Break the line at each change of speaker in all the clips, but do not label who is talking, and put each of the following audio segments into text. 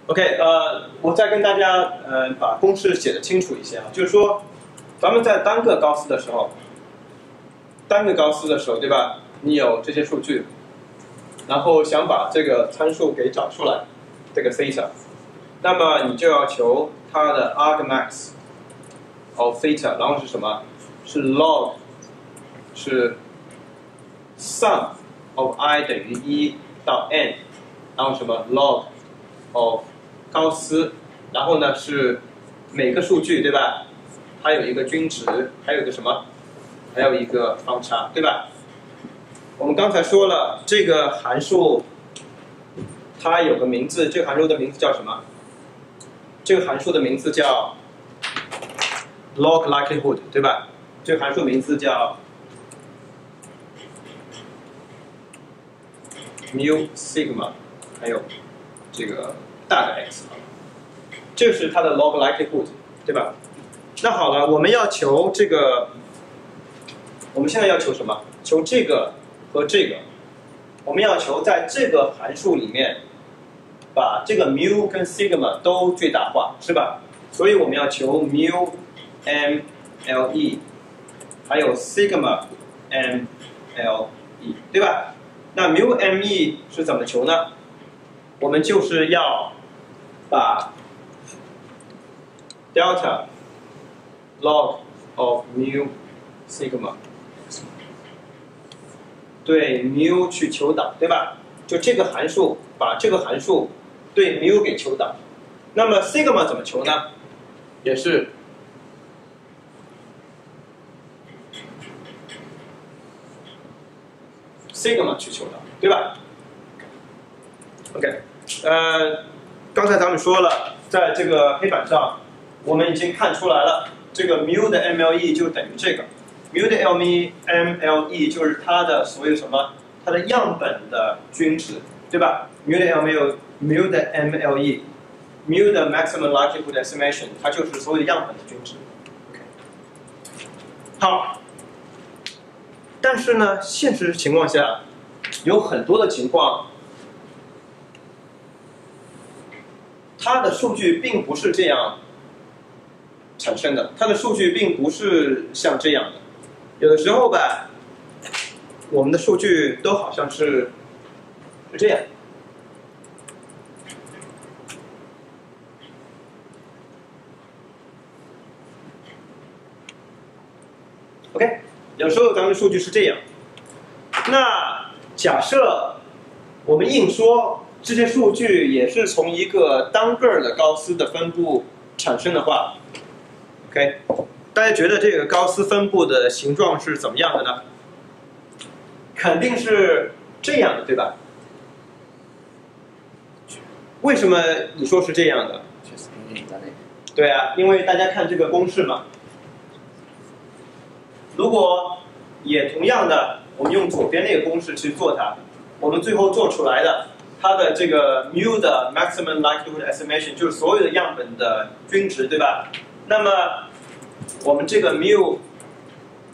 OK，我再跟大家把公式写的清楚一些啊，就是说，咱们在单个高斯的时候，对吧？你有这些数据，然后想把这个参数给找出来，这个 theta， 那么你就要求它的 argmax of theta， 然后是什么？是 log， 是 sum of I 等于1到 n， 然后什么 log of 高斯，然后呢是每个数据对吧？它有一个均值，还有一个什么？还有一个方差，对吧？我们刚才说了，这个函数它有个名字，这个函数的名字叫什么？这个函数的名字叫 log likelihood， 对吧？这个函数名字叫 mu sigma， 还有这个大的 x， 这是它的 log likelihood， 对吧？那好了，我们要求这个，我们现在要求什么？求这个和这个，我们要求在这个函数里面，把这个 mu 跟 sigma 都最大化，是吧？所以我们要求 mu mle， 还有 sigma mle， 对吧？那 mu me 是怎么求呢？我们就是要把 delta log of mu sigma 对 mu 去求导，对吧？就这个函数，把这个函数对 mu 给求导。那么 sigma 怎么求呢？也是sigma 去求导，对吧 ？OK， 刚才咱们说了，在这个黑板上，我们已经看出来了，这个 mu 的 mle 就等于这个 ，mu 的 mle 就是它的所有什么，它的样本的均值，对吧 ？mu 的 mle，mu 的 mle，mu 的 maximum likelihood estimation， 它就是所有样本的均值。OK， 好。但是呢，现实情况下，有很多的情况，它的数据并不是这样产生的，它的数据并不是像这样的。有的时候吧，我们的数据都好像是这样。OK。有时候咱们数据是这样，那假设我们硬说这些数据也是从一个单个的高斯的分布产生的话 ，OK， 大家觉得这个高斯分布的形状是怎么样的呢？肯定是这样的，对吧？为什么你说是这样的？
确实因为你在那边。
对啊，因为大家看这个公式嘛。如果也同样的，我们用左边那个公式去做它，我们最后做出来的，它的这个 mu 的 maximum likelihood estimation 就是所有的样本的均值，对吧？那么我们这个 mu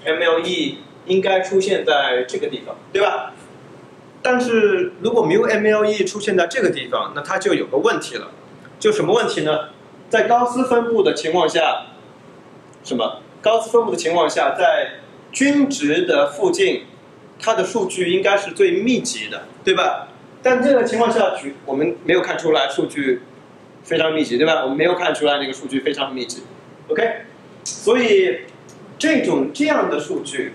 mle 应该出现在这个地方，对吧？但是如果 mu mle 出现在这个地方，那它就有个问题了，就什么问题呢？在高斯分布的情况下，什么？高斯分布的情况下，在均值的附近，它的数据应该是最密集的，对吧？但这个情况下，我们没有看出来数据非常密集，对吧？我们没有看出来那个数据非常密集 ，OK？ 所以这样的数据，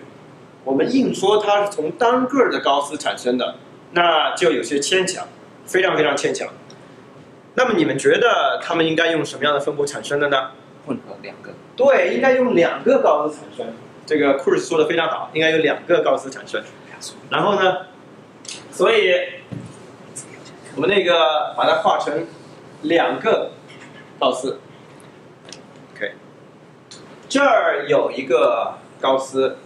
我们硬说它是从单个的高斯产生的，那就有些牵强，非常非常牵强。那么你们觉得他们应该用什么样的分布产生的呢？
混合两个。
对，应该用2个高斯产生。这个 Kurs 说的非常好，应该有2个高斯产生。然后呢，所以我们那个把它画成2个高斯。OK， 这儿有一个高斯，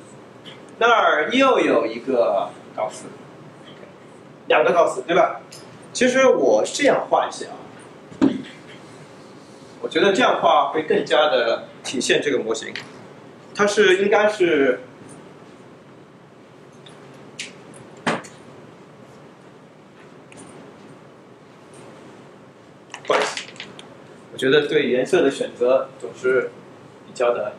那儿又有一个高斯，2个高斯，对吧？其实我这样画一下啊。我觉得这样画会更加的体现这个模型，它是应该是关系。我觉得对颜色的选择总是比较的，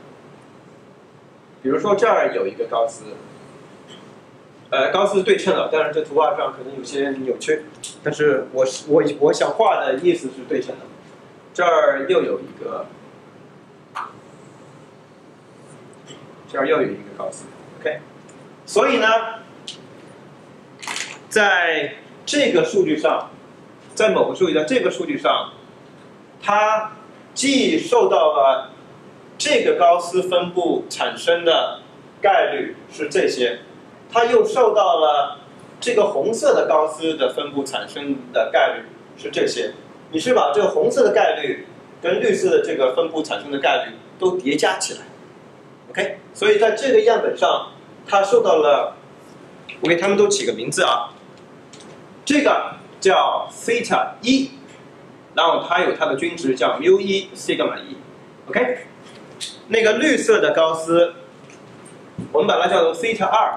比如说这儿有一个高斯，高斯对称了，但是这图画上可能有些扭曲，但是我想画的意思是对称的。这儿又有一个，这儿又有一个高斯 ，OK。所以呢，在这个数据上，在某个数据的这个数据上，它既受到了这个高斯分布产生的概率是这些，它又受到了这个红色的高斯的分布产生的概率是这些。你是把这个红色的概率跟绿色的这个分布产生的概率都叠加起来 ，OK？ 所以在这个样本上，它受到了，我给它们都起个名字啊，这个叫 theta 1，然后它有它的均值叫 mu 1 sigma 1 ，OK？ 那个绿色的高斯，我们把它叫做 theta 2，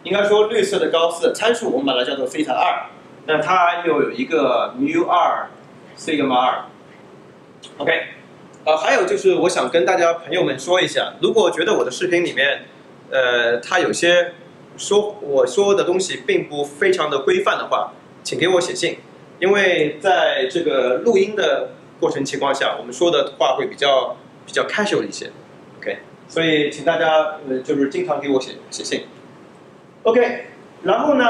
应该说绿色的高斯的参数我们把它叫做 theta 2，那它又有一个 mu 2 sigma 2，OK？ 还有就是我想跟大家朋友们说一下，如果觉得我的视频里面，它有些我说的东西并不非常的规范的话，请给我写信，因为在这个录音的过程情况下，我们说的话会比较 casual 一些 ，OK， 所以请大家就是经常给我写信 ，OK， 然后呢，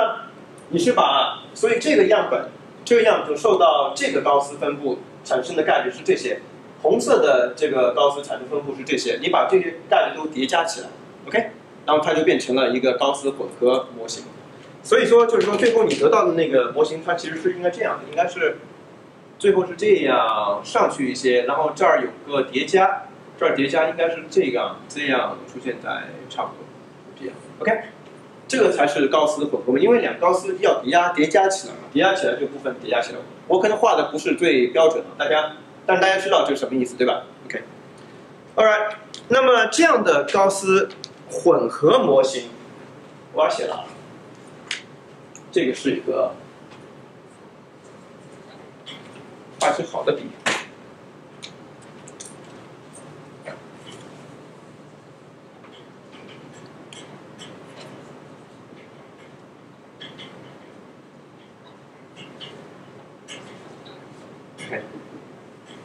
你是所以这个样本受到这个高斯分布产生的概率是这些，红色的这个高斯产生分布是这些，你把这些概率都叠加起来 ，OK， 然后它就变成了一个高斯混合模型。所以说就是说最后你得到的那个模型，它其实是应该这样的，应该是。最后是这样上去一些，然后这儿有个叠加，这儿叠加应该是这样出现在差不多这样 ，OK， 这个才是高斯混合，因为两高斯要叠加起来嘛，叠加起来这部分叠加起来，我可能画的不是最标准的，但大家知道这是什么意思对吧 ？OK，All right， 那么这样的高斯混合模型，我要写了，这个是一个。画支好的笔。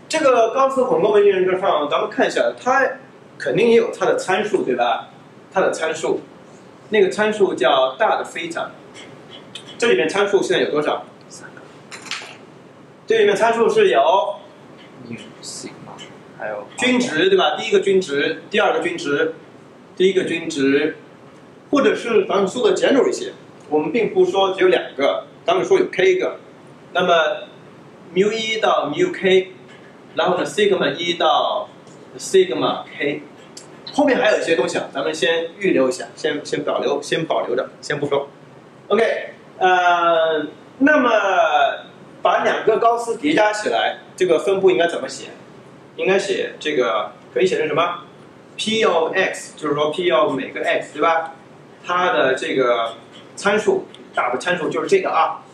这个高斯混合模型上，咱们看一下，它肯定也有它的参数，对吧？它的参数，那个参数叫大的菲塔。这里面参数现在有多少？这里面参数是有
mu sigma， 还有
均值对吧？第一个均值，第二个均值，第一个均值，或者是咱们说的简陋一些，我们并不说只有两个，咱们说有 k 个，那么 mu 1到 mu k， 然后呢 sigma 1到 sigma k， 后面还有一些东西啊，咱们先预留一下，先保留着，先不说。OK， 那么。把两个高斯叠加起来，这个分布应该怎么写？应该写这个可以写成什么 ？P of x， 就是说 P of 每个 x， 对吧？它的这个参数，大的参数就是这个啊。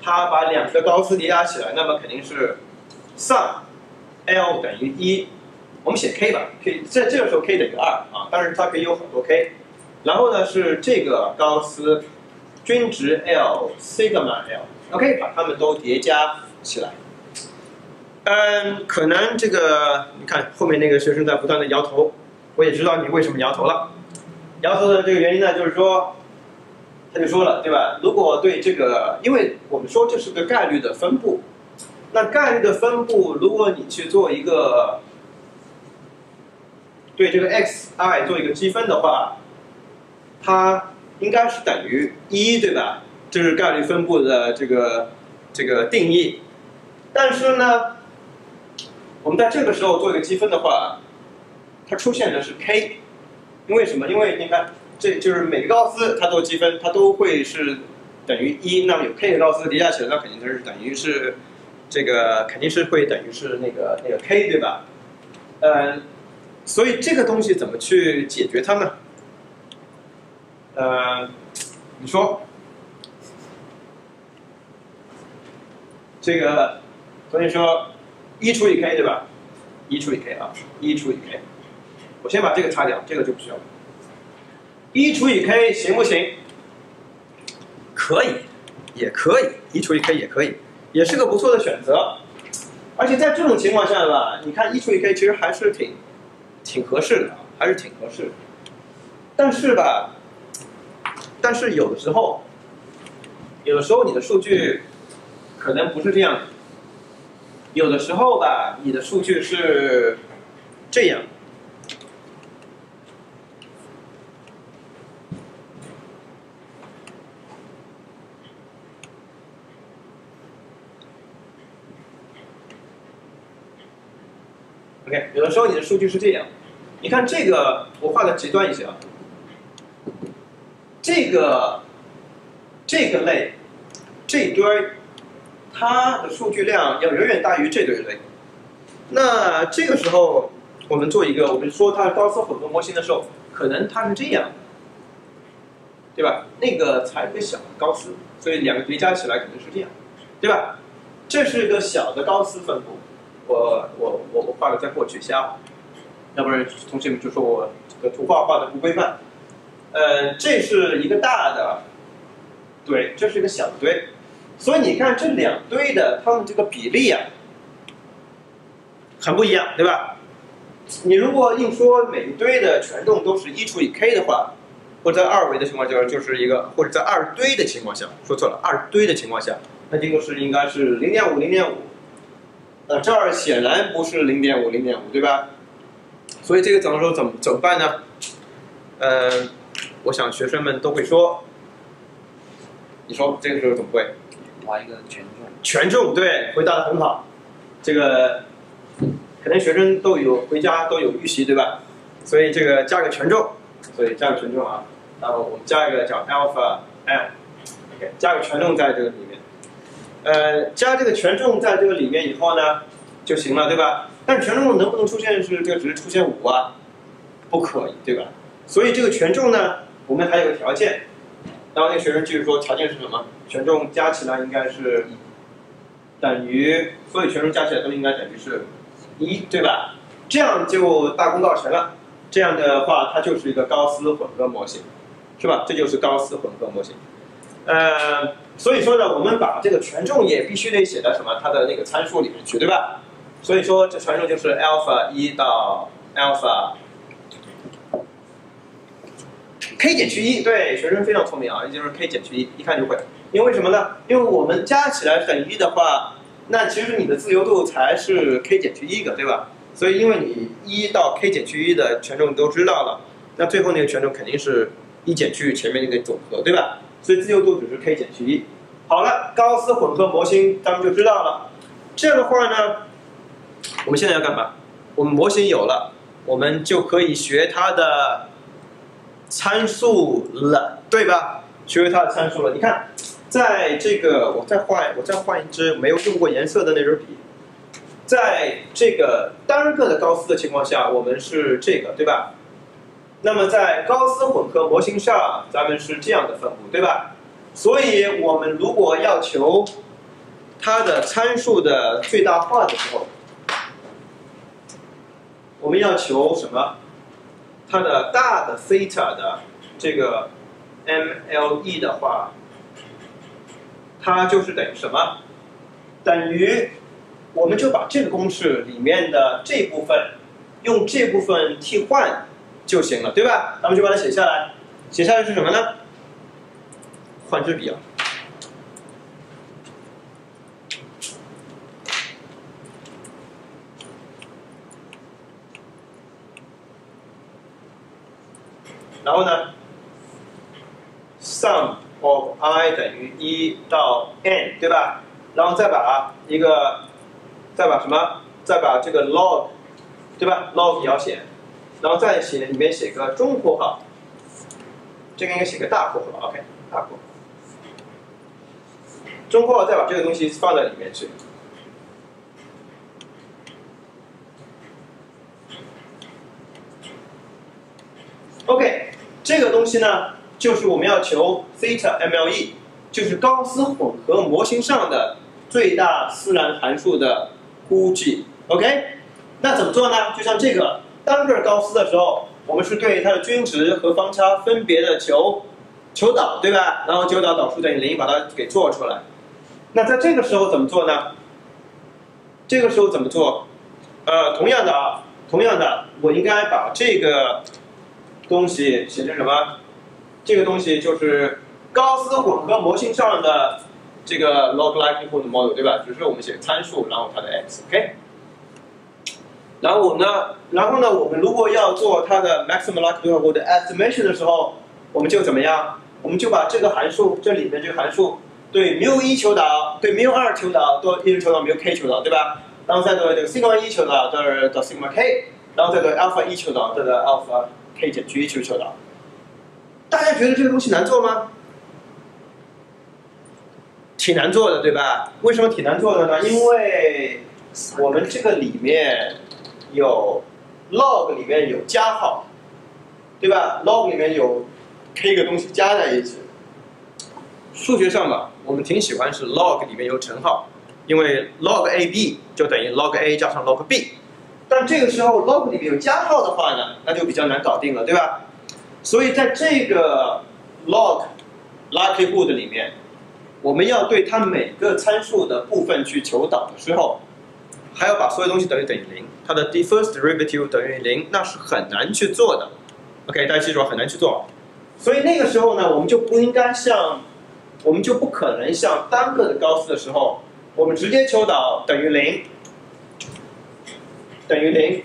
它把两个高斯叠加起来，那么肯定是 sum L 等于1。我们写 k 吧 ，k 这个时候 k 等于2啊，但是它可以有很多 k。然后呢是这个高斯均值 L sigma L。OK， 把它们都叠加起来。可能这个你看后面那个学生在不断的摇头，我也知道你为什么摇头了。摇头的这个原因呢，就是说，他就说了，对吧？如果对这个，因为我们说这是个概率的分布，那概率的分布，如果你去做一个对这个 xi 做一个积分的话，它应该是等于1，对吧？这是概率分布的这个定义，但是呢，我们在这个时候做一个积分的话，它出现的是 k， 因为什么？因为你看，这就是每个高斯它做积分，它都会是等于1，那么有 k 的高斯叠加起来，那肯定它是等于是这个肯定是会等于是那个 k， 对吧？所以这个东西怎么去解决它呢？你说？这个所以说1除以 k 对吧？1除以 k 啊，1除以 k。我先把这个擦掉，这个就不需要了。1除以 k 行不行？可以，也可以，1除以 k 也可以，也是个不错的选择。而且在这种情况下吧，你看1除以 k 其实还是挺合适的啊，还是挺合适的。但是吧，但是有的时候你的数据可能不是这样的，有的时候吧，你的数据是这样。OK， 有的时候你的数据是这样，你看这个我画的极端一些啊，这个类这一堆，它的数据量要远远大于这堆类。那这个时候我们做一个，我们说它高斯混合模型的时候，可能它是这样的，对吧？那个才是个小的高斯，所以两个叠加起来可能是这样，对吧？这是个小的高斯分布。我画的再过去一下，要不然同学们就说我这个图画画的不规范。这是一个大的堆，这是一个小的堆，所以你看这两堆的它们这个比例啊，很不一样，对吧？你如果硬说每一堆的权重都是1除以 k 的话，或者在2维的情况下就是一个，或者在2堆的情况下，说错了，2堆的情况下，那这个是应该是0.5、0.5。这儿显然不是0.5、0.5，对吧？所以这个怎么办呢？我想学生们都会说，你说这个时候怎么会？
画一个权重。
权重，对，回答的很好。这个可能学生都有回家都有预习，对吧？所以这个加个权重，所以加个权重啊，然后我们加一个叫 alpha m，OK， 加个权重在这个里面。加这个权重在这个里面以后呢，就行了，对吧？但权重能不能出现是这个只是出现5啊？不可以，对吧？所以这个权重呢，我们还有个条件。然后那个学生继续说，条件是什么？权重加起来应该是等于，所有权重加起来都应该等于是1，对吧？这样就大功告成了。这样的话，它就是一个高斯混合模型，是吧？这就是高斯混合模型。所以说呢，我们把这个权重也必须得写到什么？它的那个参数里面去，对吧？所以说这权重就是 alpha 1到 alpha k 减去1。对，学生非常聪明啊，也就是 k 减去1，一看就会。因为什么呢？因为我们加起来等于1的话，那其实你的自由度才是 k 减去1个，对吧？所以因为你1到 k 减去1的权重都知道了，那最后那个权重肯定是1减去前面那个总和，对吧？所以自由度只是 k 减去1。好了，高斯混合模型咱们就知道了。这样的话呢，我们现在要干嘛？我们模型有了，我们就可以学它的参数了，对吧？学它的参数了。你看，在这个我再换一支没有用过颜色的那支笔。在这个单个的高斯的情况下，我们是这个，对吧？那么在高斯混合模型上，咱们是这样的分布，对吧？所以我们如果要求它的参数的最大化的时候，我们要求什么？它的大的 theta 的这个 MLE 的话，它就是等于什么？等于我们就把这个公式里面的这部分用这部分替换就行了，对吧？咱们就把它写下来。写下来是什么呢？换支笔啊。然后呢 ，sum of I 等于1到 n， 对吧？然后再把什么？再把这个 log， 对吧 ？log 也要写，然后再里面写个中括号，这个应该写个大括号 ，OK， 大括号。中括号再把这个东西放在里面去。OK， 这个东西呢，就是我们要求 theta MLE， 就是高斯混合模型上的最大自然函数的估计。OK， 那怎么做呢？就像这个单个高斯的时候，我们是对它的均值和方差分别的求导，对吧？然后求导导数等于0，把它给做出来。那在这个时候怎么做呢？这个时候怎么做？同样的，我应该把这个东西写成什么？这个东西就是高斯混合模型上的这个 log likelihood model， 对吧？只是我们写参数，然后它的 x，OK。然后呢，我们如果要做它的 maximum likelihood estimation 的时候，我们就怎么样？我们就把这个函数，这里面这个函数对 μ1 求导，对 μ2 求导，都一直求导 μk 求导，对吧？然后再对这个 sigma1 求导，到 sigma k， 然后再对 alpha1 求导，再对 alpha k 减去1求导。大家觉得这个东西难做吗？挺难做的，对吧？为什么挺难做的呢？因为我们这个里面有 log 里面有加号，对吧 ？log 里面有 k 个东西加在一起。数学上吧，我们挺喜欢是 log 里面有乘号，因为 log ab 就等于 log a 加上 log b。但这个时候 log 里面有加号的话呢，那就比较难搞定了，对吧？所以在这个 log likelihood 里面，我们要对它每个参数的部分去求导的时候，还要把所有东西等于0，它的 first derivative 等于0，那是很难去做的。OK， 大家记住很难去做。所以那个时候呢，我们就不可能像单个的高斯的时候，我们直接求导等于0，等于0。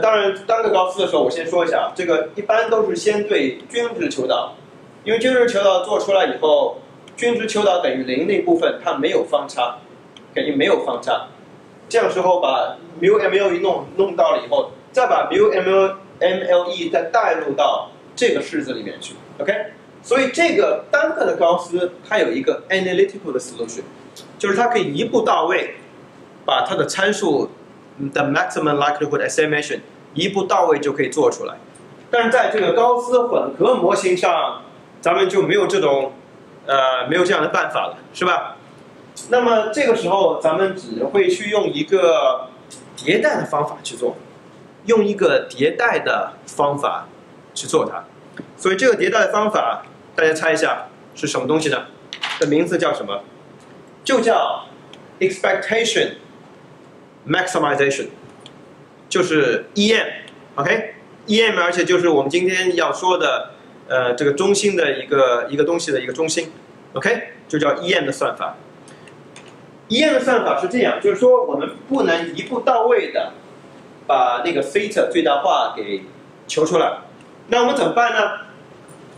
当然单个高斯的时候，我先说一下，这个一般都是先对均值求导，因为均值求导做出来以后，均值求导等于0那部分它没有方差，肯定没有方差。这样时候把 μmle 弄到了以后，再把 μmle 再带入到这个式子里面去 ，OK？ 所以这个单个的高斯它有一个 analytical 的 solution， 就是它可以一步到位把它的参数的 maximum likelihood estimation 一步到位就可以做出来。但是在这个高斯混合模型上，咱们就没有这样的办法了，是吧？那么这个时候咱们只会去用一个迭代的方法去做，用一个迭代的方法去做它。所以这个迭代的方法，大家猜一下是什么东西呢？的名字叫什么？就叫 expectation maximization， 就是 EM，OK？EM， 而且就是我们今天要说的这个中心的一个东西的一个中心 ，OK？ 就叫 EM 的算法。EM 的算法是这样，就是说我们不能一步到位的把那个 theta 最大化给求出来。那我们怎么办呢？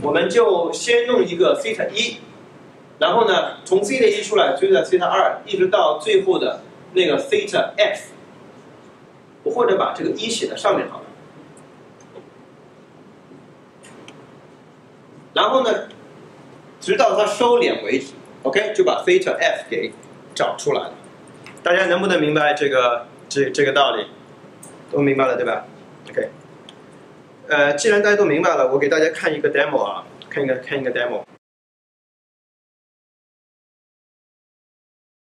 我们就先弄一个 theta 1，然后呢，从 theta 1出来追到 theta 2，一直到最后的那个 theta f， 我或者把这个1写在上面好了。然后呢，直到它收敛为止 ，OK， 就把 theta f 给找出来了。大家能不能明白这个道理？都明白了对吧 ？OK。既然大家都明白了，我给大家看一个 demo 啊，看一个 demo。